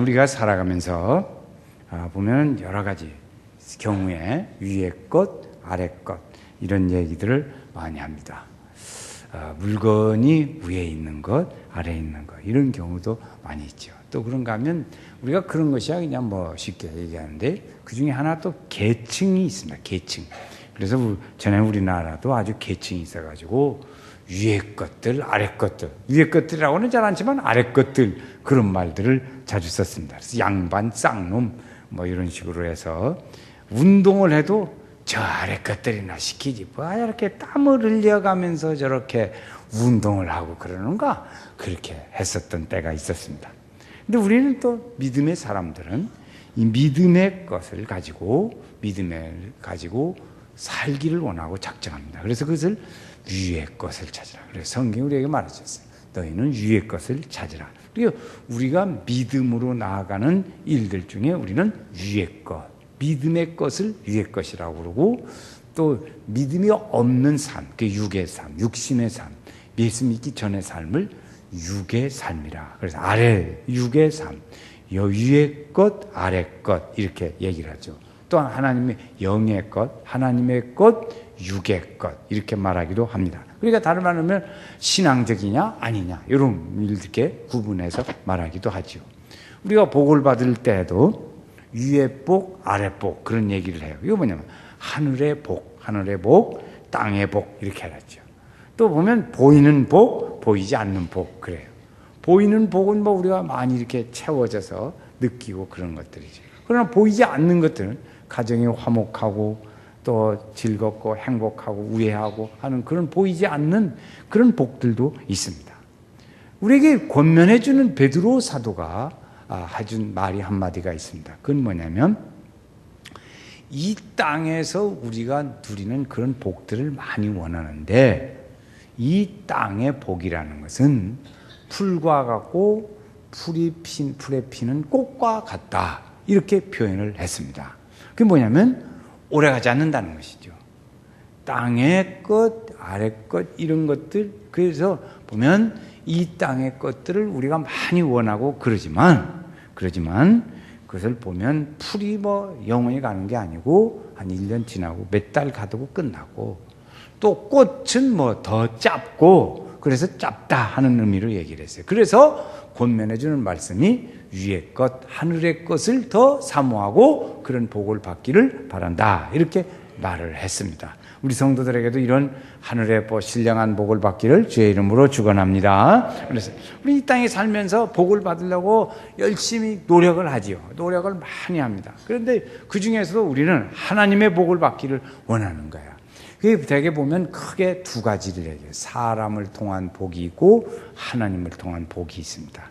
우리가 살아가면서 보면 여러 가지 경우에 위의 것, 아래 것 이런 얘기들을 많이 합니다. 물건이 위에 있는 것, 아래에 있는 것 이런 경우도 많이 있죠. 또 그런가 하면 우리가 그런 것이야 그냥 뭐 쉽게 얘기하는데 그 중에 하나 또 계층이 있습니다. 계층. 그래서 전에 우리나라도 아주 계층이 있어가지고 위의 것들, 아래 것들. 위의 것들이라고는 잘 않지만 아래 것들 그런 말들을 자주 썼습니다. 그래서 양반, 쌍놈 뭐 이런 식으로 해서 운동을 해도 저 아래 것들이나 시키지 뭐 이렇게 땀을 흘려가면서 저렇게 운동을 하고 그러는가 그렇게 했었던 때가 있었습니다. 근데 우리는 또 믿음의 사람들은 이 믿음의 것을 가지고 살기를 원하고 작정합니다. 그래서 그것을 위의 것을 찾으라. 그래서 성경이 우리에게 말하셨어요. 너희는 위의 것을 찾으라. 그리고 우리가 믿음으로 나아가는 일들 중에 우리는 위의 것, 믿음의 것을 위의 것이라고 그러고 또 믿음이 없는 삶, 그 육의 삶, 육신의 삶, 예수 믿기 전의 삶을 육의 삶이라. 그래서 아래 육의 삶, 위의 것, 아래 것 이렇게 얘기를 하죠. 또한 하나님의 영의 것, 하나님의 것, 육의 것 이렇게 말하기도 합니다. 그러니까 다른 말로 하면 신앙적이냐 아니냐 이런 일들께 구분해서 말하기도 하죠. 우리가 복을 받을 때에도 위의 복, 아래 복 그런 얘기를 해요. 이거 뭐냐면 하늘의 복, 땅의 복 이렇게 하죠. 또 보면 보이는 복, 보이지 않는 복 그래요. 보이는 복은 뭐 우리가 많이 이렇게 채워져서 느끼고 그런 것들이죠. 그러나 보이지 않는 것들은 가정이 화목하고 또 즐겁고 행복하고 우애하고 하는 그런 보이지 않는 그런 복들도 있습니다. 우리에게 권면해 주는 베드로 사도가 해준 말이 한마디가 있습니다. 그건 뭐냐면 이 땅에서 우리가 누리는 그런 복들을 많이 원하는데 이 땅의 복이라는 것은 풀과 같고 풀에 피는 꽃과 같다 이렇게 표현을 했습니다. 그게 뭐냐면 오래가지 않는다는 것이죠. 땅의 것, 아래 것 이런 것들 그래서 보면 이 땅의 것들을 우리가 많이 원하고 그러지만 그것을 보면 풀이 뭐 영원히 가는 게 아니고 한 1년 지나고 몇 달 가두고 끝나고 또 꽃은 뭐 더 짧고 그래서 짧다 하는 의미로 얘기를 했어요. 그래서 권면해 주는 말씀이 위의 것, 하늘의 것을 더 사모하고 그런 복을 받기를 바란다. 이렇게 말을 했습니다. 우리 성도들에게도 이런 하늘의 신령한 복을 받기를 주의 이름으로 축원합니다. 그래서 우리 이 땅에 살면서 복을 받으려고 열심히 노력을 하지요. 노력을 많이 합니다. 그런데 그 중에서도 우리는 하나님의 복을 받기를 원하는 거예요. 그게 대개 보면 크게 두 가지를 얘기해요. 사람을 통한 복이 있고 하나님을 통한 복이 있습니다.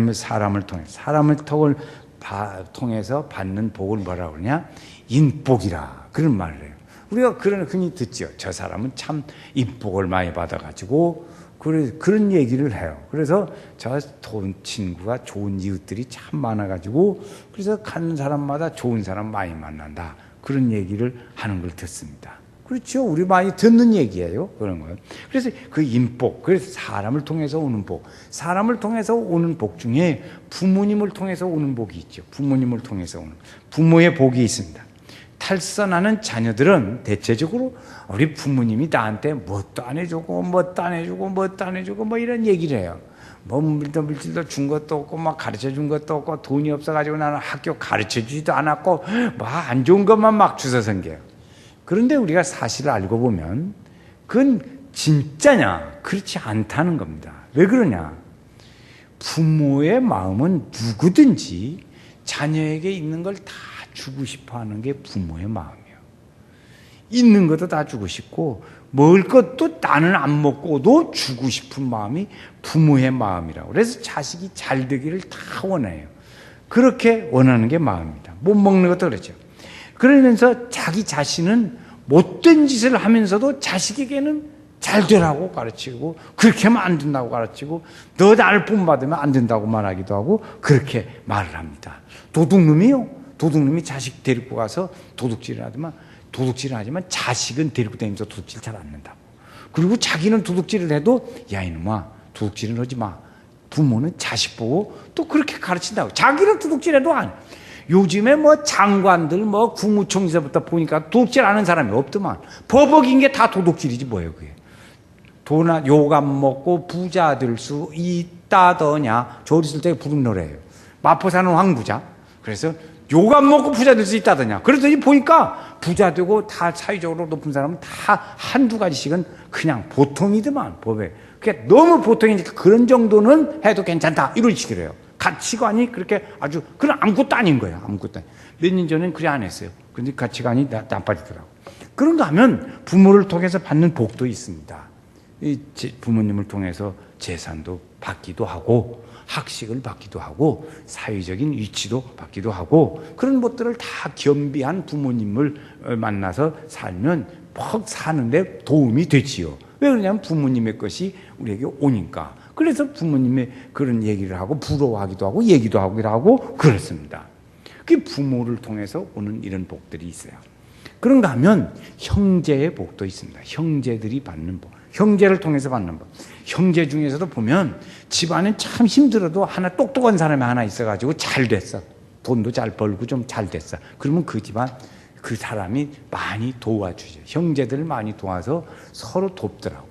사람을 통해서 받는 복을 뭐라고 그러냐? 인복이라 그런 말을 해요. 우리가 흔히 듣죠. 저 사람은 참 인복을 많이 받아가지고 그런 얘기를 해요. 그래서 저 친구가 좋은 이웃들이 참 많아가지고 그래서 가는 사람마다 좋은 사람 많이 만난다. 그런 얘기를 하는 걸 듣습니다. 그렇죠. 우리 많이 듣는 얘기예요. 그런 거예요. 그래서 그 인복, 그래서 사람을 통해서 오는 복, 사람을 통해서 오는 복 중에 부모님을 통해서 오는 복이 있죠. 부모님을 통해서 오는 부모의 복이 있습니다. 탈선하는 자녀들은 대체적으로 우리 부모님이 나한테 뭣도 안 해주고 뭐 이런 얘기를 해요. 뭐 물질도 준 것도 없고 막 가르쳐 준 것도 없고 돈이 없어가지고 나는 학교 가르쳐 주지도 않았고 뭐 안 좋은 것만 막 주워 생겨요. 그런데 우리가 사실을 알고 보면 그건 진짜냐? 그렇지 않다는 겁니다. 왜 그러냐? 부모의 마음은 누구든지 자녀에게 있는 걸 다 주고 싶어 하는 게 부모의 마음이에요. 있는 것도 다 주고 싶고 먹을 것도 나는 안 먹고도 주고 싶은 마음이 부모의 마음이라고. 그래서 자식이 잘 되기를 다 원해요. 그렇게 원하는 게 마음입니다. 못 먹는 것도 그렇죠. 그러면서 자기 자신은 못된 짓을 하면서도 자식에게는 잘 되라고 가르치고 그렇게 하면 안 된다고 가르치고 너 나를 본받으면 안 된다고 말하기도 하고 그렇게 말을 합니다. 도둑놈이 자식 데리고 가서 도둑질을 하지만 자식은 데리고 다니면서 도둑질 잘 안 한다고. 그리고 자기는 도둑질을 해도 야 이놈아 도둑질은 하지 마. 부모는 자식 보고 또 그렇게 가르친다고. 자기는 도둑질해도 안. 요즘에 뭐 장관들 뭐 국무총리서부터 보니까 도둑질 하는 사람이 없더만. 버벅인 게 다 도둑질이지 뭐예요 그게. 도나 욕 안 먹고 부자 될 수 있다더냐. 저 어렸을 때 부른 노래예요. 마포 사는 황부자. 그래서 욕 안 먹고 부자 될 수 있다더냐. 그러더니 보니까 부자 되고 다 사회적으로 높은 사람은 다 한두 가지씩은 그냥 보통이더만 법에. 그게 너무 보통이니까 그런 정도는 해도 괜찮다 이런 식으로 해요. 가치관이 그렇게 아주 그런 아무것도 아닌 거예요. 아무것도. 몇 년 전엔 그래 안 했어요. 근데 가치관이 나빠지더라고. 그런가 하면 부모를 통해서 받는 복도 있습니다. 이 부모님을 통해서 재산도 받기도 하고 학식을 받기도 하고 사회적인 위치도 받기도 하고 그런 것들을 다 겸비한 부모님을 만나서 살면 퍽 사는데 도움이 되지요. 왜 그러냐면 부모님의 것이 우리에게 오니까. 그래서 부모님의 그런 얘기를 하고 부러워하기도 하고 얘기도 하고 그렇습니다. 그게 부모를 통해서 오는 이런 복들이 있어요. 그런가 하면 형제의 복도 있습니다. 형제들이 받는 복. 형제를 통해서 받는 법. 형제 중에서도 보면 집안은 참 힘들어도 하나 똑똑한 사람이 하나 있어가지고 잘 됐어. 돈도 잘 벌고 좀 잘 됐어. 그러면 그 집안 그 사람이 많이 도와주죠. 형제들을 많이 도와서 서로 돕더라고.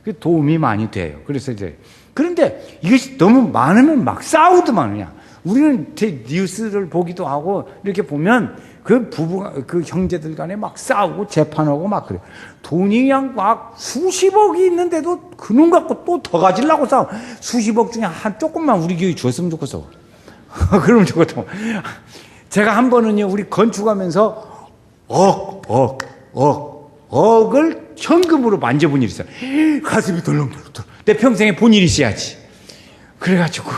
그 도움이 많이 돼요. 그래서 이제 그런데 이것이 너무 많으면 막 싸우더만 그냥. 우리는 뉴스를 보기도 하고 이렇게 보면 그 부부가 그 형제들 간에 막 싸우고 재판하고 막 그래. 돈이 그냥 막 수십억이 있는데도 그놈 갖고 또 더 가지려고 싸워. 수십억 중에 한 조금만 우리 교회 줬으면 좋겠어. 그러면 좋겠다. 제가 한 번은요 우리 건축하면서 억을 현금으로 만져본 일이 있어요. 가슴이 덜렁덜렁. 내 평생에 본 일이 있어야지. 그래가지고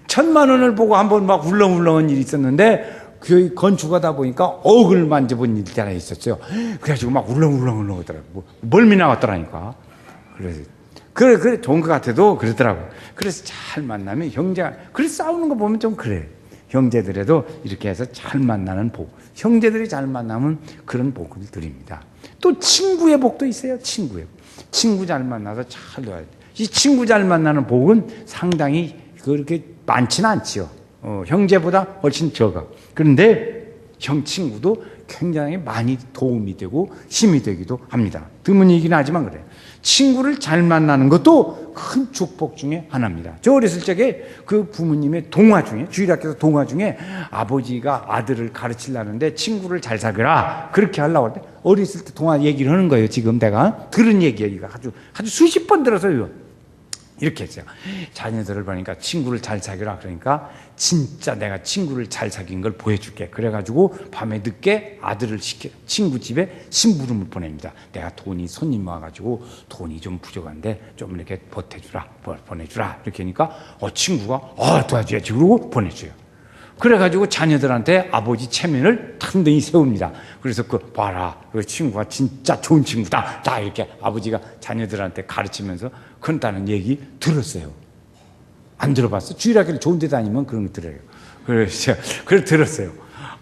1,000만 원을 보고 한 번 막 울렁울렁한 일이 있었는데 그 건축하다 보니까 억을 만져본 일이 하나 있었어요. 그래가지고 막 울렁울렁 하더라고. 멀미 나왔더라니까. 그래 좋은 것 같아도 그러더라고. 그래서 잘 만나면 그래서 싸우는 거 보면 좀 그래. 형제들에도 이렇게 해서 잘 만나는 복. 형제들이 잘 만나면 그런 복을 드립니다. 또 친구의 복도 있어요. 친구 잘 만나서 잘 놀아야 돼. 이 친구 잘 만나는 복은 상당히 그렇게 많지는 않지요. 형제보다 훨씬 적어. 그런데 친구도 굉장히 많이 도움이 되고 힘이 되기도 합니다. 드문 얘기는 하지만 그래요. 친구를 잘 만나는 것도 큰 축복 중에 하나입니다. 저 어렸을 적에 그 부모님의 동화 중에 주일학교에서 동화 중에 아버지가 아들을 가르치려는데 친구를 잘 사귀라 그렇게 하려고 할 때 어렸을 때 동화 얘기를 하는 거예요. 지금 내가 들은 얘기가 아주 수십 번 들어서요. 이렇게 했어요. 자녀들을 보니까 친구를 잘 사귀라 그러니까 진짜 내가 친구를 잘 사귄 걸 보여줄게. 그래가지고 밤에 늦게 아들을 친구 집에 심부름을 보냅니다. 내가 손님 와가지고 돈이 좀 부족한데 좀 이렇게 보내주라. 이렇게 하니까 친구가 도와줘야지 그러고 보내줘요. 그래가지고 자녀들한테 아버지 체면을 단단히 세웁니다. 그래서 봐라, 그 친구가 진짜 좋은 친구다. 다 이렇게 아버지가 자녀들한테 가르치면서 그런다는 얘기 들었어요. 안 들어봤어? 주일학교를 좋은 데 다니면 그런 거 들어요. 그래서 들었어요.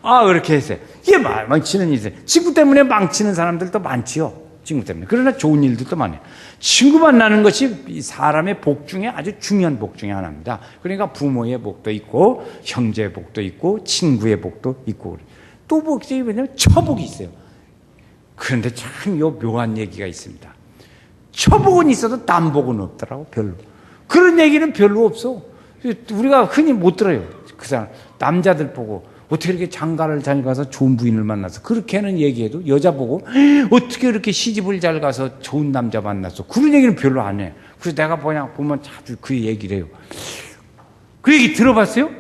그렇게 했어요. 이게 망치는 일이세요. 친구 때문에 망치는 사람들도 많지요. 친구 때문에. 그러나 좋은 일들도 많아요. 친구 만나는 것이 사람의 복 중에 아주 중요한 복 중에 하나입니다. 그러니까 부모의 복도 있고 형제의 복도 있고 친구의 복도 있고 또 복이 뭐냐면 처복이 있어요. 그런데 참 묘한 얘기가 있습니다. 처복은 있어도 남복은 없더라고. 별로. 그런 얘기는 별로 없어. 우리가 흔히 못 들어요. 그 사람 남자들 보고 어떻게 이렇게 장가를 잘 가서 좋은 부인을 만나서 그렇게는 얘기해도 여자 보고 어떻게 이렇게 시집을 잘 가서 좋은 남자 만났어. 그런 얘기는 별로 안 해. 그래서 내가 보면 자주 그 얘기를 해요. 그 얘기 들어봤어요?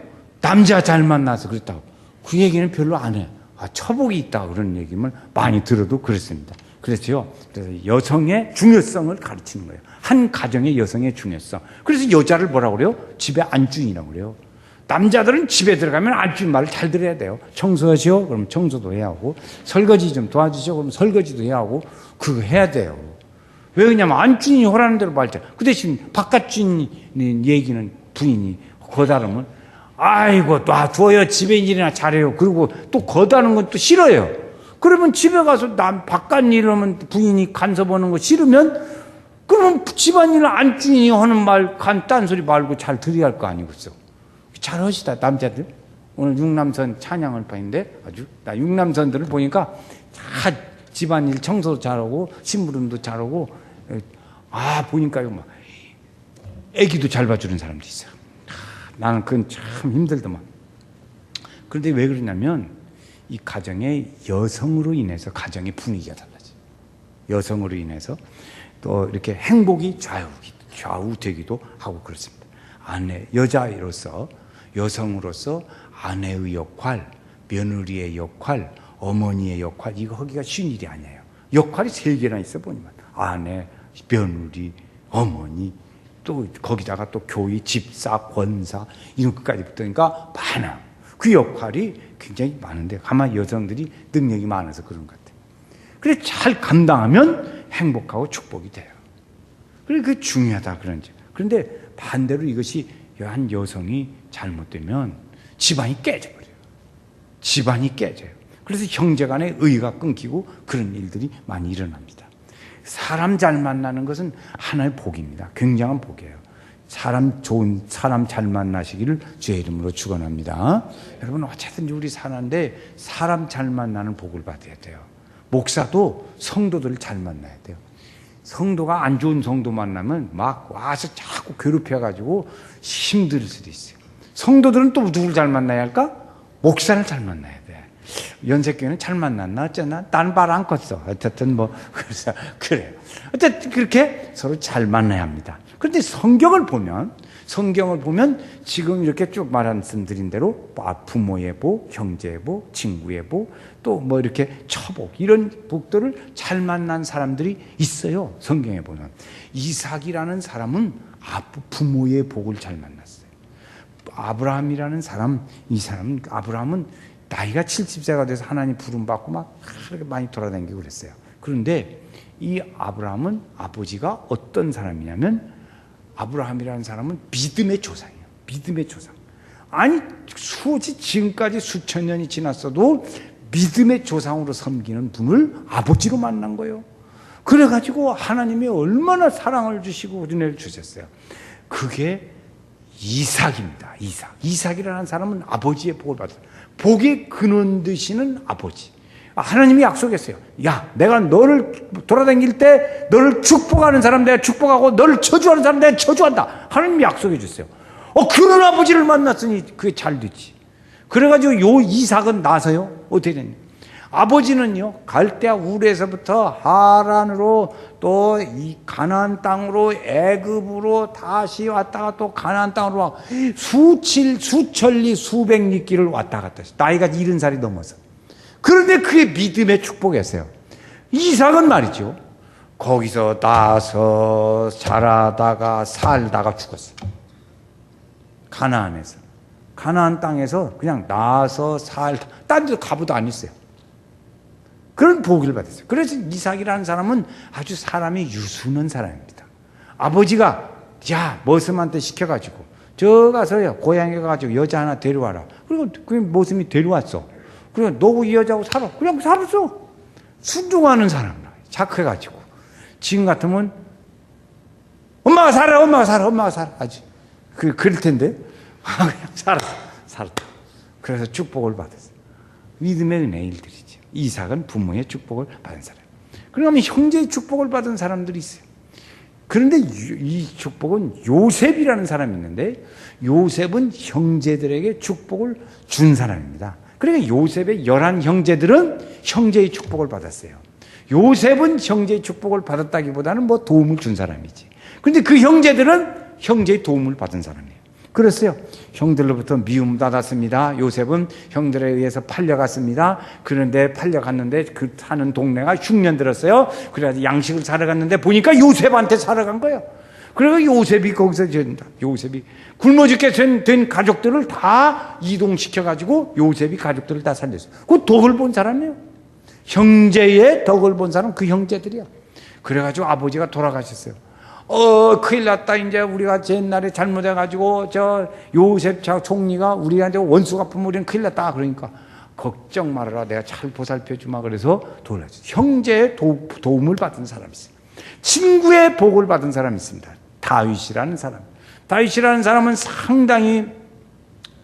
남자 잘 만나서 그랬다고. 그 얘기는 별로 안 해. 처복이 있다 그런 얘기를 많이 들어도 그렇습니다. 그래서 여성의 중요성을 가르치는 거예요. 한 가정의 여성의 중요성. 그래서 여자를 뭐라고 그래요? 집의 안주인이라고 그래요. 남자들은 집에 들어가면 안주인 말을 잘 들어야 돼요. 청소하시오? 그럼 청소도 해야 하고, 설거지 좀 도와주시오? 그럼 설거지도 해야 하고, 그거 해야 돼요. 왜 그러냐면 안주인이 허라는 대로 말잖아. 그 대신 바깥 주인 얘기는 부인이 거다르면 아이고 놔줘요. 집에 일이나 잘해요. 그리고 또 거다는 건 또 싫어요. 그러면 집에 가서 바깥 일하면 부인이 간섭하는 거 싫으면 그러면 집안일 안주인이 하는 말, 딴소리 말고 잘 들어야 할 거 아니겠어. 잘 하시다, 남자들. 오늘 육남선 찬양을 봤는데, 아주, 나 육남선들을 보니까 다 집안일 청소도 잘하고, 심부름도 잘하고, 보니까 막, 애기도 잘 봐주는 사람도 있어. 나는 그건 참 힘들더만. 그런데 왜 그러냐면, 이 가정의 여성으로 인해서 가정의 분위기가 달라져. 여성으로 인해서 또 이렇게 행복이 좌우되기도 하고 그렇습니다. 여자로서, 여성으로서 아내의 역할, 며느리의 역할, 어머니의 역할, 이거 하기가 쉬운 일이 아니에요. 역할이 3개나 있어 보니만. 아내, 며느리, 어머니, 또 거기다가 또 교의, 집사, 권사, 이런 것까지 붙으니까 많아. 그 역할이 굉장히 많은데, 아마 여성들이 능력이 많아서 그런 것 같아요. 그래, 잘 감당하면 행복하고 축복이 돼요. 그래, 그게 중요하다, 그런지. 그런데 반대로 이것이 한 여성이 잘못되면 집안이 깨져버려요. 집안이 깨져요. 그래서 형제 간의 의가 끊기고 그런 일들이 많이 일어납니다. 사람 잘 만나는 것은 하나의 복입니다. 굉장한 복이에요. 좋은 사람 잘 만나시기를 주의 이름으로 축원합니다. 여러분, 어쨌든지 우리 사는데 사람 잘 만나는 복을 받아야 돼요. 목사도 성도들을 잘 만나야 돼요. 성도가 안 좋은 성도 만나면 막 와서 자꾸 괴롭혀가지고 힘들 수도 있어요. 성도들은 또 누굴 잘 만나야 할까? 목사를 잘 만나야 돼. 연세교회는 잘 만났나? 어쩌나? 난 발 안 컸어. 어쨌든 그래서 그래요. 어쨌든 그렇게 서로 잘 만나야 합니다. 그런데 성경을 보면 지금 이렇게 쭉 말씀드린 대로 부모의 복, 형제의 복, 친구의 복, 또 이렇게 처복, 이런 복들을 잘 만난 사람들이 있어요. 성경에 보면. 이삭이라는 사람은 부모의 복을 잘 만났어요. 아브라함이라는 사람, 아브라함은 나이가 70세가 돼서 하나님 부름받고 막 그렇게 많이 돌아다니고 그랬어요. 그런데 이 아브라함은 아버지가 어떤 사람이냐면, 아브라함이라는 사람은 믿음의 조상이에요. 믿음의 조상. 아니, 지금까지 수천 년이 지났어도 믿음의 조상으로 섬기는 분을 아버지로 만난 거예요. 그래가지고 하나님이 얼마나 사랑을 주시고 은혜를 주셨어요. 그게 이삭입니다. 이삭이라는 사람은 아버지의 복을 받았어요. 복의 근원 되시는 아버지. 하나님이 약속했어요. 야, 내가 너를 돌아다닐 때 너를 축복하는 사람 내가 축복하고 너를 저주하는 사람 내가 저주한다. 하나님이 약속해 줬어요. 그런 아버지를 만났으니 그게 잘 됐지. 그래가지고 요 이삭은 나서요. 어떻게 됐냐. 아버지는요, 갈대아 우르에서부터 하란으로 또 이 가나안 땅으로 애굽으로 다시 왔다가 또 가나안 땅으로 와 수천리 수백리 길을 왔다 갔다 했어요. 나이가 70살이 넘어서. 그런데 그게 믿음의 축복이었어요. 이삭은 말이죠, 거기서 나서 자라다가 살다가 죽었어요. 가나안에서. 가나안 땅에서 그냥 나서 살다, 딴 데도 가보도 안 했어요. 그런 복을 받았어요. 그래서 이삭이라는 사람은 아주 사람이 유순한 사람입니다. 아버지가 머슴한테 시켜가지고 저 가서요, 고향에 가가지고 여자 하나 데려와라. 그리고 그 머슴이 데려왔어. 그리고 너 이 여자하고 살아. 그냥 살았어. 순종하는 사람. 착해가지고. 지금 같으면 엄마가 살아. 아직. 그럴 텐데. 그냥 살았다. 그래서 축복을 받았어요. 믿음의 은혜의 일들이죠. 이삭은 부모의 축복을 받은 사람. 그러면 형제의 축복을 받은 사람들이 있어요. 그런데 이 축복은 요셉이라는 사람이 있는데, 요셉은 형제들에게 축복을 준 사람입니다. 그러니까 요셉의 11 형제들은 형제의 축복을 받았어요. 요셉은 형제의 축복을 받았다기보다는 도움을 준 사람이지. 그런데 그 형제들은 형제의 도움을 받은 사람이에요. 그랬어요. 형들로부터 미움 받았습니다. 요셉은 형들에 의해서 팔려갔습니다. 그런데 팔려갔는데 그 사는 동네가 흉년 들었어요. 그래서 양식을 사러 갔는데 보니까 요셉한테 사러 간 거예요. 그래서 요셉이 거기서 요셉이 굶어 죽게 된 가족들을 다 이동시켜가지고 요셉이 가족들을 다 살렸어요. 그 덕을 본 사람이에요. 형제의 덕을 본 사람, 그 형제들이야. 그래가지고 아버지가 돌아가셨어요. 큰일 났다. 이제 우리가 옛날에 잘못해가지고 요셉 총리가 우리한테 원수 갚으면 우리는 큰일 났다. 그러니까 걱정 말아라. 내가 잘 보살펴 주마. 그래서 돌아왔어요. 형제의 도움을 받은 사람이 있어요. 친구의 복을 받은 사람이 있습니다. 다윗이라는 사람. 다윗이라는 사람은 상당히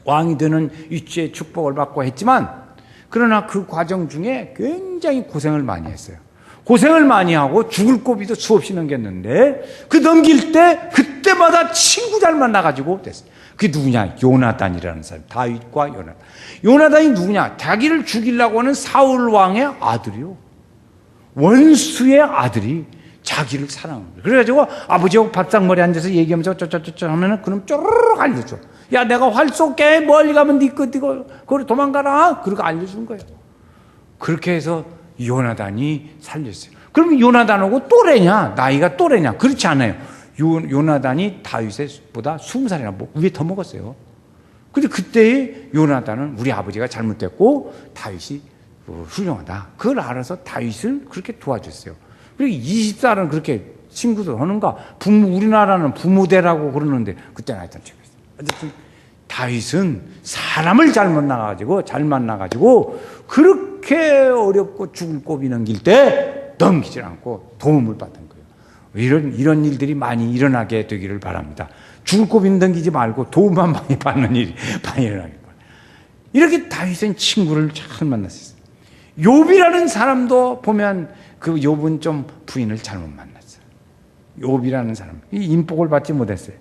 왕이 되는 위치의 축복을 받고 했지만, 그러나 그 과정 중에 굉장히 고생을 많이 했어요. 고생을 많이 하고 죽을 고비도 수없이 넘겼는데, 그 넘길 때 그때마다 친구 잘 만나가지고 됐어요. 그게 누구냐? 요나단이라는 사람. 다윗과 요나단. 요나단이 누구냐? 자기를 죽이려고 하는 사울 왕의 아들이요. 원수의 아들이 자기를 사랑합니다. 그래가지고 아버지하고 밥상머리에 앉아서 얘기하면서 어쩌저쩌저 하면은 그럼 쪼르륵 알려줘. 야, 내가 활 쏠게. 멀리 가면 네 거, 거기 도망가라. 그러고 알려준 거예요. 그렇게 해서 요나단이 살렸어요. 그러면 요나단하고 또래냐? 나이가 또래냐? 그렇지 않아요. 요나단이 다윗보다 20살이나 위에 더 먹었어요. 근데 그때의 요나단은 우리 아버지가 잘못됐고 다윗이 훌륭하다. 그걸 알아서 다윗을 그렇게 도와줬어요. 그리고 20살은 그렇게 친구들 하는가? 우리나라는 부모대라고 그러는데 그때는 하여튼 책이었어요. 어쨌든 다윗은 사람을 잘 만나가지고 그렇게 어렵고 죽을 고비 넘길 때 넘기질 않고 도움을 받은 거예요. 이런 일들이 많이 일어나게 되기를 바랍니다. 죽을 고비 넘기지 말고 도움만 많이 받는 일이 많이 일어나길 바랍니다. 이렇게 다윗은 친구를 잘 만났어요. 욥이라는 사람도 보면 그 욥은 좀 부인을 잘못 만났어요. 욥이라는 사람, 이 인복을 받지 못했어요.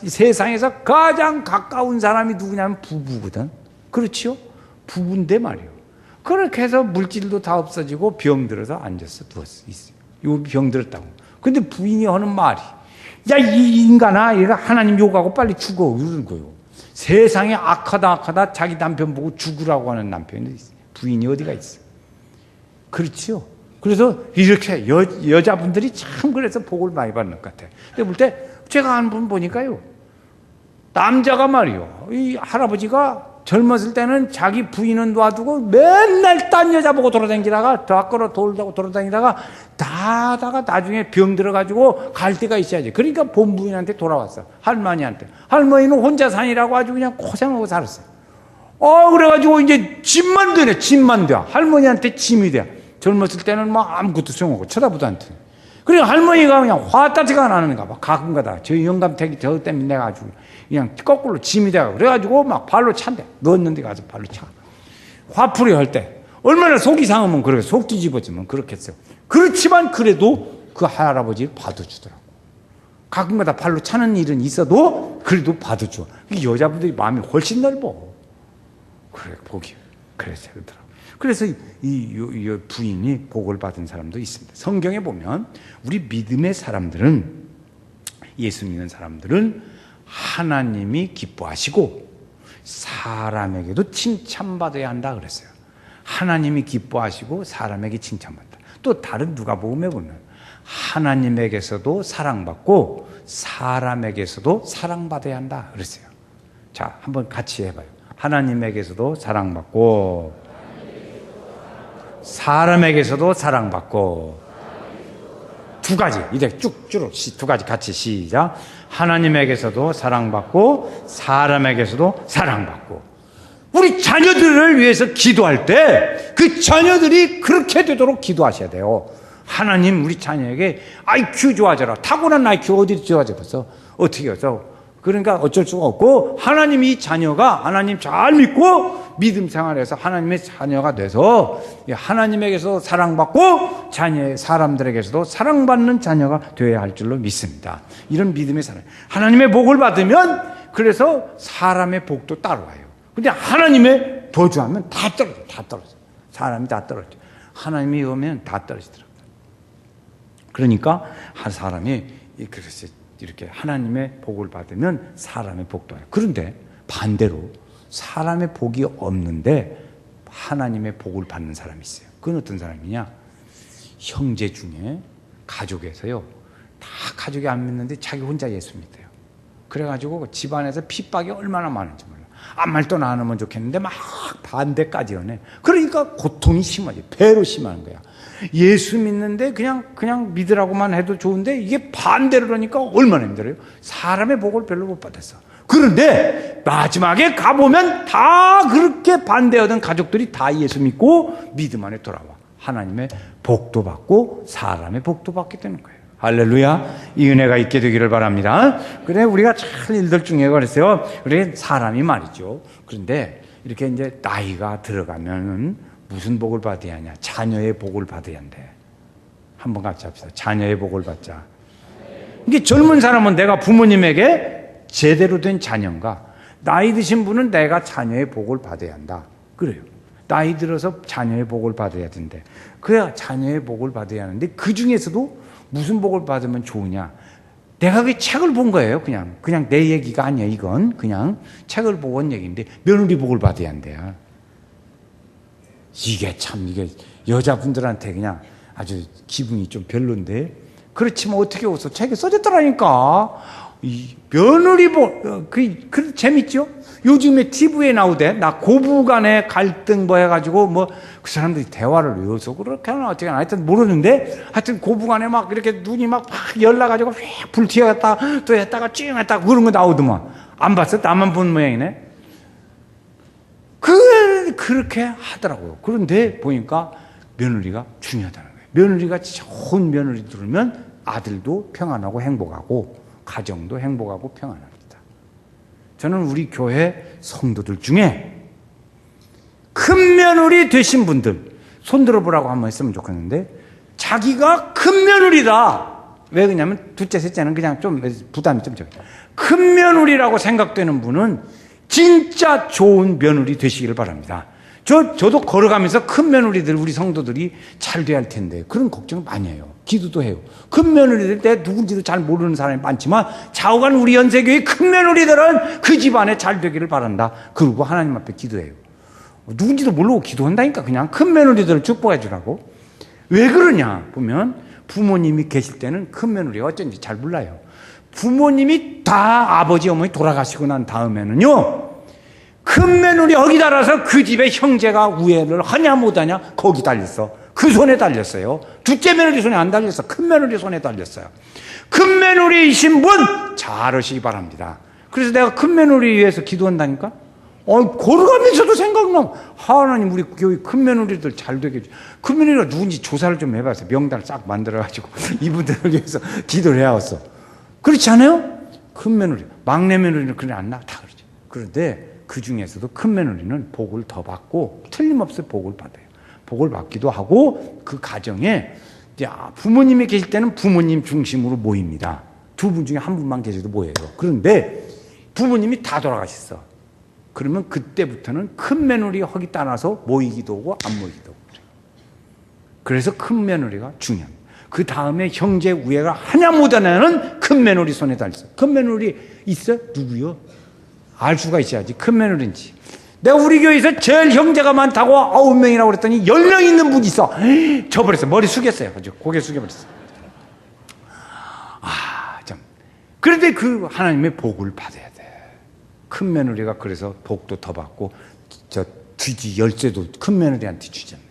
세상에서 가장 가까운 사람이 누구냐면 부부거든. 그렇지요? 부부인데 말이요. 그렇게 해서 물질도 다 없어지고 병들어서 앉아서 있어요. 욥이 병들었다고. 근데 부인이 하는 말이, 야, 이 인간아, 얘가 하나님 욕하고 빨리 죽어. 이러는 거예요. 세상에 악하다 자기 남편 보고 죽으라고 하는 남편이 있어요. 부인이 어디가 있어? 그렇지요. 그래서 이렇게 여자분들이 참 그래서 복을 많이 받는 것 같아요. 근데 볼 때 제가 한 분 보니까요, 남자가 말이요, 이 할아버지가 젊었을 때는 자기 부인은 놔두고 맨날 딴 여자 보고 돌아다니다가 밖으로 돌아다니다가 다다가 나중에 병 들어가지고 갈 데가 있어야지. 그러니까 본부인한테 돌아왔어. 할머니한테. 할머니는 혼자 사니라고 아주 그냥 고생하고 살았어요. 그래가지고 이제 짐만 되네. 할머니한테 짐이 돼. 젊었을 때는 뭐 아무것도 소용없고 쳐다보도 않대. 그러니까 할머니가 그냥 화따지가 나는가 봐. 가끔가다. 저 영감택이 저 때문에 내가 아주 그냥 거꾸로 짐이 돼가. 그래가지고 막 발로 찬대. 넣었는데 가서 발로 차. 화풀이 할 때. 얼마나 속이 상하면 그렇게 속 뒤집어지면 그렇겠어요. 그렇지만 그래도 그 할아버지를 받아주더라고. 가끔가다 발로 차는 일은 있어도 그래도 받아줘. 여자분들이 마음이 훨씬 넓어. 그래, 복이. 그래서 그러더라고. 그래서 이 부인이 복을 받은 사람도 있습니다. 성경에 보면 우리 믿음의 사람들은, 예수 믿는 사람들은 하나님이 기뻐하시고 사람에게도 칭찬받아야 한다 그랬어요. 하나님이 기뻐하시고 사람에게 칭찬받다. 또 다른 누가복음에 보면 하나님에게서도 사랑받고 사람에게서도 사랑받아야 한다 그랬어요. 자, 한번 같이 해봐요. 하나님에게서도 사랑받고 사람에게서도 사랑받고. 두 가지, 이제 쭉쭉 두 가지 같이 시작. 하나님에게서도 사랑받고 사람에게서도 사랑받고. 우리 자녀들을 위해서 기도할 때 그 자녀들이 그렇게 되도록 기도하셔야 돼요. 하나님, 우리 자녀에게 IQ 좋아져라. 타고난 IQ 어디 좋아져 벌써? 어떻게 해서? 그러니까 어쩔 수가 없고, 하나님이 자녀가 하나님 잘 믿고 믿음 생활에서 하나님의 자녀가 돼서 하나님에게서 사랑받고 자녀의 사람들에게서도 사랑받는 자녀가 되어야 할 줄로 믿습니다. 이런 믿음의 사람. 하나님의 복을 받으면 그래서 사람의 복도 따라와요. 근데 하나님의 저주하면 다 떨어져. 사람이 다 떨어져. 하나님이 오면 다 떨어지더라고요. 그러니까 한 사람이 그래서 이렇게 하나님의 복을 받으면 사람의 복도 와요. 그런데 반대로 사람의 복이 없는데 하나님의 복을 받는 사람이 있어요. 그건 어떤 사람이냐? 형제 중에 가족에서요, 다 가족이 안 믿는데 자기 혼자 예수 믿어요. 그래가지고 집안에서 핍박이 얼마나 많은지 몰라. 아무 말도 안 하면 좋겠는데 막 반대까지 하네. 그러니까 고통이 심하지. 배로 심한 거야. 예수 믿는데 그냥 믿으라고만 해도 좋은데 이게 반대로 그러니까 얼마나 힘들어요. 사람의 복을 별로 못 받았어. 그런데 마지막에 가보면 다 그렇게 반대하던 가족들이 다 예수 믿고 믿음 안에 돌아와. 하나님의 복도 받고 사람의 복도 받게 되는 거예요. 할렐루야. 이 은혜가 있게 되기를 바랍니다. 그래, 우리가 잘 일들 중에 그랬어요. 그래, 사람이 말이죠. 그런데 이렇게 이제 나이가 들어가면은 무슨 복을 받아야 하냐? 자녀의 복을 받아야 한대. 한번 같이 합시다. 자녀의 복을 받자. 이게 젊은 사람은 내가 부모님에게 제대로 된 자녀인가? 나이 드신 분은 내가 자녀의 복을 받아야 한다. 그래요. 나이 들어서 자녀의 복을 받아야 된대. 그래야 자녀의 복을 받아야 하는데 그 중에서도 무슨 복을 받으면 좋으냐? 내가 그 책을 본 거예요. 그냥 내 얘기가 아니야. 이건 그냥 책을 보고 온 얘기인데 며느리 복을 받아야 한대요. 이게 여자분들한테 그냥 아주 기분이 좀 별론데 그렇지만 어떻게 웃어? 책에 써졌더라니까. 이 며느리 복, 그 재밌죠? 요즘에 TV에 나오대. 나 고부간의 갈등 뭐 해가지고 그 사람들이 대화를 외워서 그렇게 하나 어떻게 하나 하여튼 모르는데 하여튼 고부간에 막 이렇게 눈이 막 열나가지고 휙 불 튀어갔다 또 했다가 찡 했다가 그런 거 나오더만. 안 봤어? 나만 본 모양이네. 그렇게 하더라고요. 그런데 보니까 며느리가 중요하다는 거예요. 며느리가 좋은 며느리 들으면 아들도 평안하고 행복하고 가정도 행복하고 평안합니다. 저는 우리 교회 성도들 중에 큰 며느리 되신 분들 손 들어보라고 한번 했으면 좋겠는데 자기가 큰 며느리다. 왜 그러냐면 둘째 셋째는 그냥 좀 부담이 좀 적어요. 큰 며느리라고 생각되는 분은 진짜 좋은 며느리 되시기를 바랍니다. 저도 걸어가면서 큰 며느리들 우리 성도들이 잘 돼야 할 텐데 그런 걱정을 많이 해요. 기도도 해요. 큰 며느리들 때 누군지도 잘 모르는 사람이 많지만 좌우간 우리 연세교회 큰 며느리들은 그 집안에 잘 되기를 바란다. 그리고 하나님 앞에 기도해요. 누군지도 모르고 기도한다니까. 그냥 큰 며느리들을 축복해 주라고. 왜 그러냐 보면 부모님이 계실 때는 큰 며느리가 어쩐지 잘 몰라요. 부모님이 다 아버지 어머니 돌아가시고 난 다음에는요 큰 며느리 거기 달아서 그 집에 형제가 우애를 하냐 못하냐 거기 달렸어. 그 손에 달렸어요. 둘째 며느리 손에 안 달렸어. 큰 며느리 손에 달렸어요. 큰 며느리이신 분 잘하시기 바랍니다. 그래서 내가 큰 며느리 위해서 기도한다니까. 걸어가면서도 생각나. 하나님 우리 교회 큰 며느리들 잘 되게 해줘. 큰 며느리가 누군지 조사를 좀 해봤어요. 명단을 싹 만들어가지고 이분들을 위해서 기도를 해왔어. 그렇지 않아요? 큰 며느리, 막내 며느리는 그래 안 나. 다 그러죠. 그런데 그 중에서도 큰 며느리는 복을 더 받고 틀림없이 복을 받아요. 복을 받기도 하고 그 가정에 이제 부모님이 계실 때는 부모님 중심으로 모입니다. 두 분 중에 한 분만 계셔도 모여요. 그런데 부모님이 다 돌아가셨어. 그러면 그때부터는 큰 며느리 허기 따라서 모이기도 하고 안 모이기도 하고 그래요. 그래서 큰 며느리가 중요합니다. 그 다음에 형제 우애가 하냐 못하냐는 큰 며느리 손에 달렸어요. 큰 며느리 있어? 누구요? 알 수가 있어야지. 큰 며느리인지. 내가 우리 교회에서 제일 형제가 많다고 9명이라고 그랬더니 10명 있는 분이 있어. 져버렸어. 머리 숙였어요. 아주 고개 숙여버렸어. 참. 그런데 그 하나님의 복을 받아야 돼. 큰 며느리가 그래서 복도 더 받고 저 뒤지 열쇠도 큰 며느리한테 주잖아요.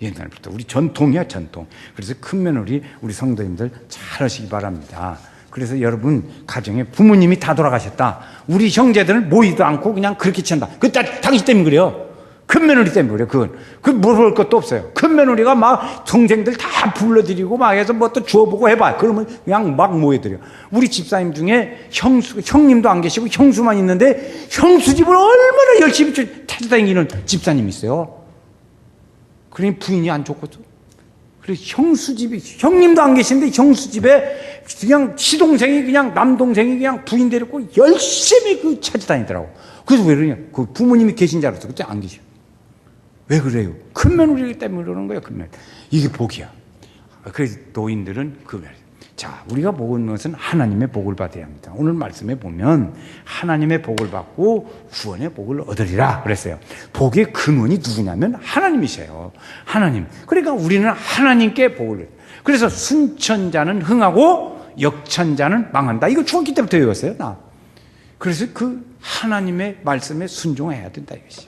옛날부터 우리 전통이야 전통. 그래서 큰 며느리 우리 성도님들 잘 하시기 바랍니다. 그래서 여러분 가정에 부모님이 다 돌아가셨다. 우리 형제들은 모이도 않고 그냥 그렇게 친다. 그 당신 때문에 그래요. 큰 며느리 때문에 그래요. 그건 물어볼 것도 없어요. 큰 며느리가 막 동생들 다 불러드리고 막 해서 뭐 또 주워보고 해봐. 그러면 그냥 막 모여드려. 우리 집사님 중에 형님도 안 계시고 형수만 있는데 형수 집을 얼마나 열심히 찾아다니는 집사님이 있어요. 그러니 부인이 안 좋거든. 그래서 형수 집이, 형님도 안 계신데 형수 집에 그냥 시동생이 그냥 남동생이 그냥 부인 데리고 열심히 찾아다니더라고. 그래서 왜 그러냐? 그 부모님이 계신 줄 알았어. 그때 안 계셔. 왜 그래요? 큰 며느리 때문에 그러는 거예요. 큰 며느리. 이게 복이야. 그래서 노인들은 그 며느리. 자, 우리가 보는 것은 하나님의 복을 받아야 합니다. 오늘 말씀에 보면 하나님의 복을 받고 구원의 복을 얻으리라 그랬어요. 복의 근원이 누구냐면 하나님이세요. 하나님. 그러니까 우리는 하나님께 복을. 그래서 순천자는 흥하고 역천자는 망한다. 이거 중학교 때부터 외웠어요. 나. 그래서 그 하나님의 말씀에 순종해야 된다 이것이.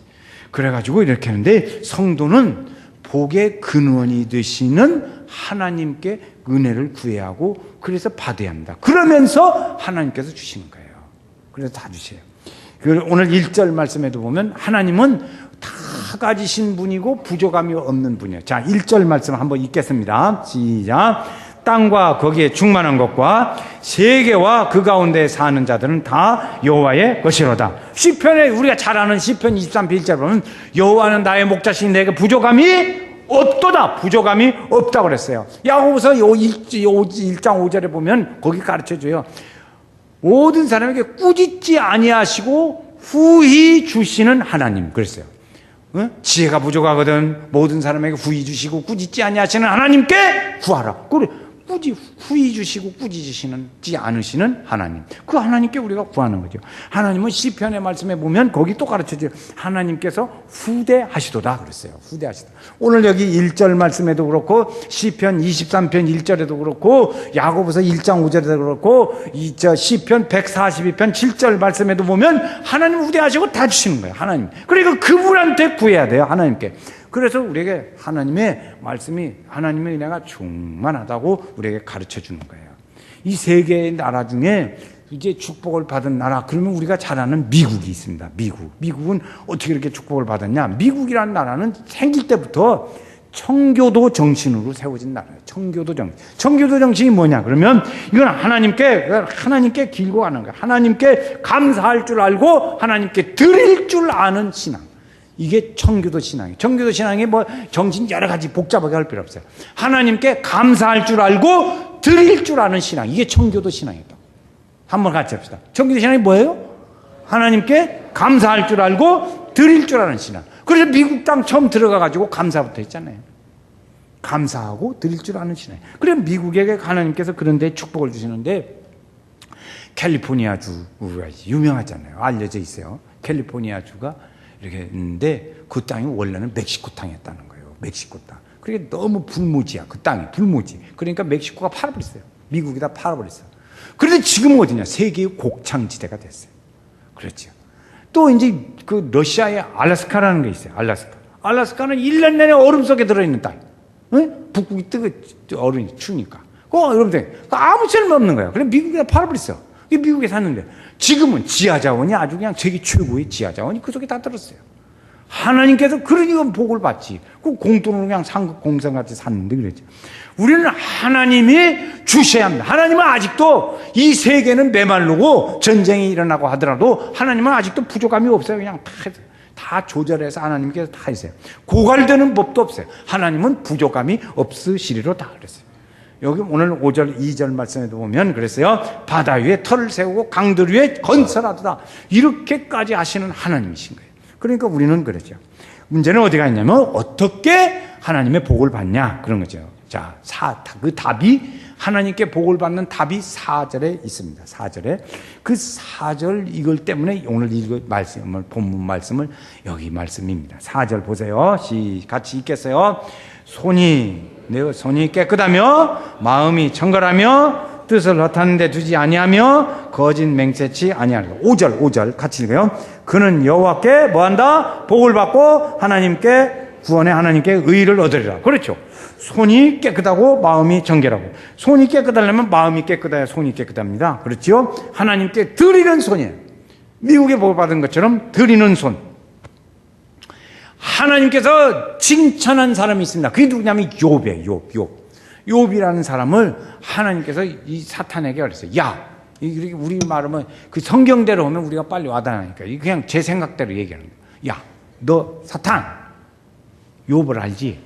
그래가지고 이렇게 하는데 성도는 복의 근원이 되시는 하나님께 은혜를 구해야 하고 그래서 받아야 합니다. 그러면서 하나님께서 주시는 거예요. 그래서 다 주세요. 오늘 1절 말씀에도 보면 하나님은 다 가지신 분이고 부족함이 없는 분이에요. 자, 1절 말씀 한번 읽겠습니다. 시작. 땅과 거기에 충만한 것과 세계와 그 가운데 사는 자들은 다 여호와의 것이로다. 시편에 우리가 잘 아는 시편 23편 1절 보면 여호와는 나의 목자시니 내게 부족함이 없도다. 부족함이 없다고 그랬어요. 야고보서 1장 5절에 보면 거기 가르쳐줘요. 모든 사람에게 꾸짖지 아니하시고 후히 주시는 하나님 그랬어요. 지혜가 부족하거든 모든 사람에게 후히 주시고 꾸짖지 아니하시는 하나님께 구하라. 그래, 후히 주시고 꾸짖으시지 않으시는 하나님, 그 하나님께 우리가 구하는 거죠. 하나님은 시편의 말씀에 보면 거기 또 가르쳐줘요. 하나님께서 후대하시도다 그랬어요. 후대하시다. 오늘 여기 1절 말씀에도 그렇고 시편 23편 1절에도 그렇고 야고보서 1장 5절에도 그렇고 시편 142편 7절 말씀에도 보면 하나님 후대하시고 다 주시는 거예요. 하나님. 그러니까 그분한테 구해야 돼요. 하나님께. 그래서 우리에게 하나님의 말씀이, 하나님의 은혜가 충만하다고 우리에게 가르쳐 주는 거예요. 이 세 개의 나라 중에 이제 축복을 받은 나라, 그러면 우리가 잘 아는 미국이 있습니다. 미국은 어떻게 이렇게 축복을 받았냐? 미국이라는 나라는 생길 때부터 청교도 정신으로 세워진 나라예요. 청교도 정신. 청교도 정신이 뭐냐? 그러면 이건 하나님께 길고 가는 거예요. 하나님께 감사할 줄 알고 하나님께 드릴 줄 아는 신앙. 이게 청교도 신앙이에요. 청교도 신앙이 뭐 정신 여러 가지 복잡하게 할 필요 없어요. 하나님께 감사할 줄 알고 드릴 줄 아는 신앙. 이게 청교도 신앙이다. 한번 같이 합시다. 청교도 신앙이 뭐예요? 하나님께 감사할 줄 알고 드릴 줄 아는 신앙. 그래서 미국 땅 처음 들어가가지고 감사부터 했잖아요. 감사하고 드릴 줄 아는 신앙. 그래서 미국에게 하나님께서 그런 데 축복을 주시는데 캘리포니아주가 유명하잖아요. 알려져 있어요. 캘리포니아주가 이렇게 있는데 그 땅이 원래는 멕시코 땅이었다는 거예요. 멕시코 땅. 그게 너무 불모지야. 그 땅이 불모지. 그러니까 멕시코가 팔아버렸어요. 미국이 다 팔아버렸어요. 그런데 지금은 어디냐? 세계의 곡창지대가 됐어요. 그렇죠. 또 이제 그 러시아의 알래스카라는 게 있어요. 알래스카는 1년 내내 얼음 속에 들어있는 땅. 응? 북극이 얼음이 추우니까. 여러분들 아무 쓸모없는 거예요. 그래 미국이 다 팔아버렸어요. 미국에 샀는데 지금은 지하자원이 아주 그냥 세계 최고의 지하자원이 그 속에 다 들었어요. 하나님께서 그러니까 복을 받지. 그 공돈으로 그냥 상급 공산같이 샀는데 그랬죠. 우리는 하나님이 주셔야 합니다. 하나님은 아직도 이 세계는 메말르고 전쟁이 일어나고 하더라도 하나님은 아직도 부족함이 없어요. 그냥 다 조절해서 하나님께서 다 하세요. 고갈되는 법도 없어요. 하나님은 부족함이 없으시리로 다 그랬어요. 여기 오늘 5절 2절 말씀에도 보면 그랬어요. 바다 위에 터를 세우고 강들 위에 건설하더라. 이렇게까지 하시는 하나님이신 거예요. 그러니까 우리는 그러죠. 문제는 어디가 있냐면 어떻게 하나님의 복을 받냐 그런 거죠. 자, 그 답이 하나님께 복을 받는 답이 4절에 있습니다. 4절에 그 4절 이걸 때문에 오늘 읽을 말씀을 본문 말씀을 여기 말씀입니다. 4절 보세요. 같이 읽겠어요. 내 손이 깨끗하며 마음이 청결하며 뜻을 허탄 데 두지 아니하며 거짓 맹세치 아니하리라. 5절 같이 읽어요. 그는 여호와께 뭐한다? 복을 받고 하나님께 구원의 하나님께 의를 얻으리라. 그렇죠. 손이 깨끗하고 마음이 정결하고. 손이 깨끗하려면 마음이 깨끗해야 손이 깨끗합니다. 그렇죠. 하나님께 드리는 손이에요. 미국에 복을 받은 것처럼 드리는 손. 하나님께서 칭찬한 사람이 있습니다. 그게 누구냐면 욥이에요. 욥이라는 사람을 하나님께서 이 사탄에게 그랬어요. 야, 우리 말하면 그 성경대로 하면 우리가 빨리 와닿으니까 그냥 제 생각대로 얘기하는 거예요. 야, 너 사탄 욥을 알지?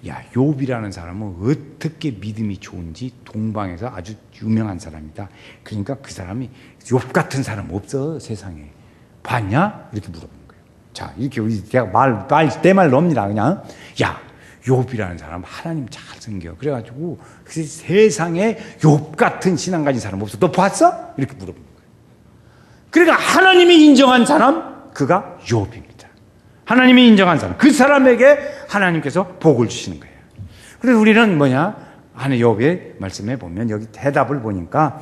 야, 욥이라는 사람은 어떻게 믿음이 좋은지 동방에서 아주 유명한 사람이다. 그러니까 그 사람이 욥 같은 사람 없어 세상에. 봤냐? 이렇게 물어보는 거예요. 자, 이렇게 제가 내 말 넣습니다. 그냥 야, 욥이라는 사람 하나님 잘 섬겨. 그래가지고 세상에 욥 같은 신앙 가진 사람 없어. 너 봤어? 이렇게 물어보는 거예요. 그러니까 하나님이 인정한 사람 그가 욥입니다. 하나님이 인정한 사람 그 사람에게 하나님께서 복을 주시는 거예요. 그래서 우리는 하나님 욥의 말씀에 보면 여기 대답을 보니까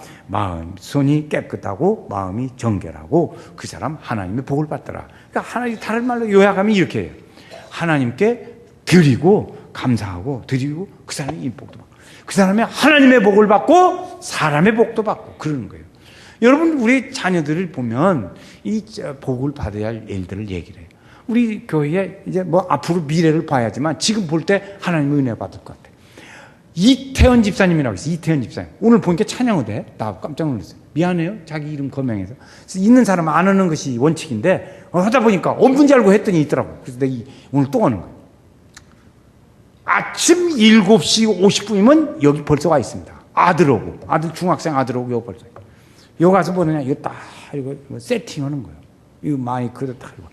손이 깨끗하고 마음이 정결하고 그 사람 하나님의 복을 받더라. 그러니까 하나님 다른 말로 요약하면 이렇게 해요. 하나님께 드리고 감사하고 드리고 그 사람이 복도 받고 그 사람이 하나님의 복을 받고 사람의 복도 받고 그러는 거예요. 여러분 우리 자녀들을 보면 이 복을 받아야 할 일들을 얘기를 해요. 우리 교회에 이제 뭐 앞으로 미래를 봐야지만 지금 볼 때 하나님의 은혜 받을 것 같아. 이태원 집사님이라고 있어요. 이태원 집사님. 오늘 보니까 찬양의대. 나 깜짝 놀랐어요. 미안해요. 자기 이름 거명해서. 그래서 있는 사람 안 하는 것이 원칙인데 하다 보니까 없는 줄 알고 했더니 있더라고. 그래서 내가 오늘 또 오는 거예요. 아침 7시 50분이면 여기 벌써 와 있습니다. 아들 오고. 중학생 아들 오고 여기 벌써. 여기 가서 보느냐. 이거 딱 이거 세팅하는 거예요. 이거 마이크도 딱 이거.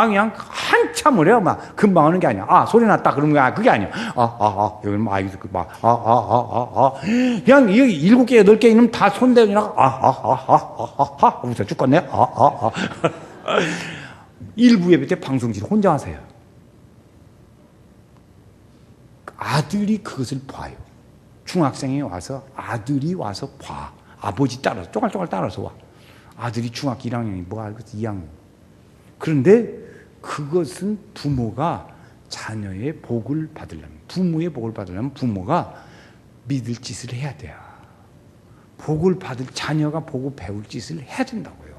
그냥 한참을 해요. 막 금방 하는 게 아니야. 소리 났다 그런 거야. 그게 아니야. 여기는 마이크 그냥 이 7개 8개 있으면 다 손대느라 웃어 죽겠네. 일부 예배 때 방송실 혼자 하세요. 아들이 그것을 봐요. 중학생이 와서 아들이 와서 봐. 아버지 따라서 쪼갈쪼갈 따라서 와. 아들이 중학교 1학년이 뭐 알겠어 2학년. 그런데 그것은 부모가 자녀의 복을 받으려면, 부모의 복을 받으려면 부모가 믿을 짓을 해야 돼요. 자녀가 보고 배울 짓을 해야 된다고요.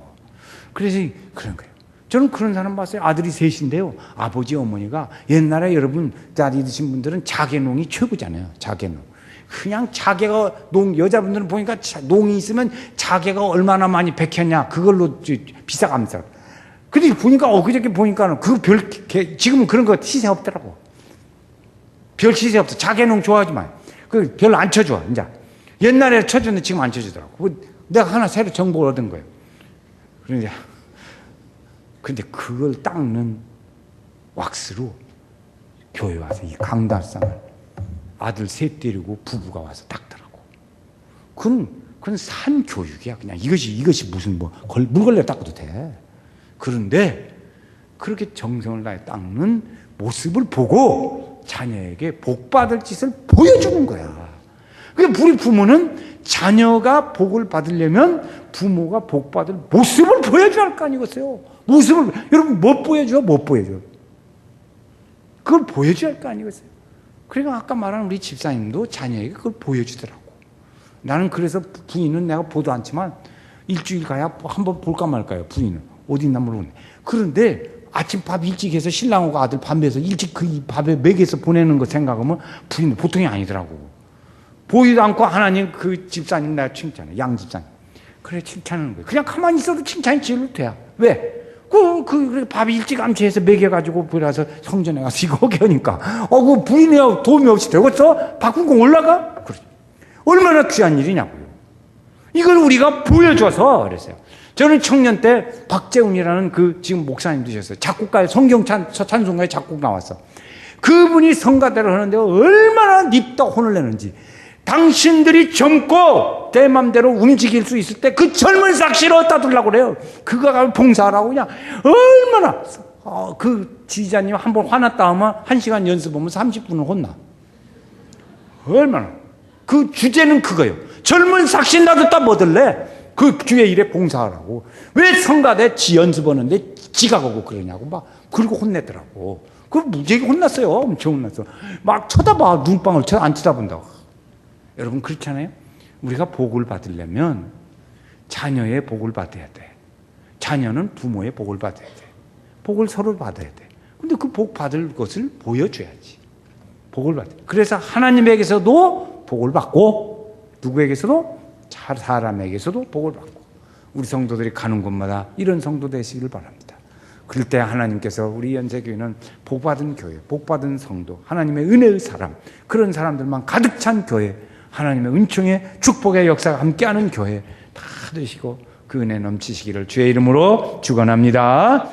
그래서 그런 거예요. 저는 그런 사람 봤어요. 아들이 셋인데요. 아버지, 어머니가 옛날에 여러분 나이 드신 분들은 자개농이 최고잖아요. 자개농. 그냥 자개가 여자분들은 보니까 농이 있으면 자개가 얼마나 많이 백혔냐. 그걸로 비싸갑니다. 근데 보니까 그저께 보니까는 지금은 그런 거 시세 없더라고. 별 시세 없어. 자개농 좋아하지 마요. 별로 안 쳐줘. 이제 옛날에 쳐줬는데 지금 안 쳐주더라고. 내가 하나 새로 정보를 얻은 거예요. 근데 그걸 닦는 왁스로 교회 와서 이 강달상을 아들 셋 데리고 부부가 와서 닦더라고. 그건 산 교육이야. 그냥 이것이 무슨 물 걸려 닦아도 돼. 그런데 그렇게 정성을 다해 닦는 모습을 보고 자녀에게 복 받을 짓을 보여주는 거야. 그러니까 우리 부모는 자녀가 복을 받으려면 부모가 복 받을 모습을 보여줘야 할 거 아니겠어요? 여러분 못 보여줘? 그걸 보여줘야 할 거 아니겠어요? 그러니까 아까 말한 우리 집사님도 자녀에게 그걸 보여주더라고. 나는 그래서 부인은 내가 보도 않지만 일주일 가야 한번 볼까 말까요. 부인은 어디 있나 모르겠네. 그런데 아침 밥 일찍 해서 신랑하고 아들 밤에서 일찍 그 밥에 먹여서 보내는 거 생각하면 부인은 보통이 아니더라고. 보이도 않고 하나님 그 집사님 내가 칭찬해. 양 집사님. 그래 칭찬하는 거예요. 그냥 가만히 있어도 칭찬이 지어도 돼요. 왜? 밥 일찍 암치해서 먹여가지고 보라서 성전에 가서 이거 하게 하니까 그 부인이 도움이 없이 되겠어? 바꾸고 올라가? 그렇죠. 얼마나 귀한 일이냐고요. 이걸 우리가 보여줘서 그랬어요. 저는 청년 때 박재훈이라는 지금 목사님 되셨어요. 작곡가의 찬송가에 작곡 나왔어. 그분이 성가대를 하는데 얼마나 닙다 혼을 내는지. 당신들이 젊고 내 맘대로 움직일 수 있을 때 그 젊은 삭시를 어디다 두려고 그래요. 그거 봉사하라고 그냥 얼마나 그 지휘자님 한번 화났다 하면 1시간 연습하면 30분을 혼나. 얼마나 그 주제는 그거예요. 젊은 삭시 놔뒀다 뭐 들래? 그 주의 일에 봉사하라고. 왜 성가대 지 연습하는데 지가 가고 그러냐고 막 그리고 혼내더라고. 그걸 무지하게 혼났어요. 엄청 혼났어. 막 쳐다봐. 눈방울 안 쳐다본다고. 여러분 그렇잖아요. 우리가 복을 받으려면 자녀의 복을 받아야 돼. 자녀는 부모의 복을 받아야 돼. 복을 서로 받아야 돼. 근데 그 복 받을 것을 보여줘야지. 복을 받아. 그래서 하나님에게서도 복을 받고 누구에게서도 사람에게서도 복을 받고 우리 성도들이 가는 곳마다 이런 성도 되시길 바랍니다. 그럴 때 하나님께서 우리 연세교회는 복받은 교회, 복받은 성도, 하나님의 은혜의 사람, 그런 사람들만 가득 찬 교회, 하나님의 은총의 축복의 역사가 함께하는 교회 다 되시고 그 은혜 넘치시기를 주의 이름으로 축원합니다.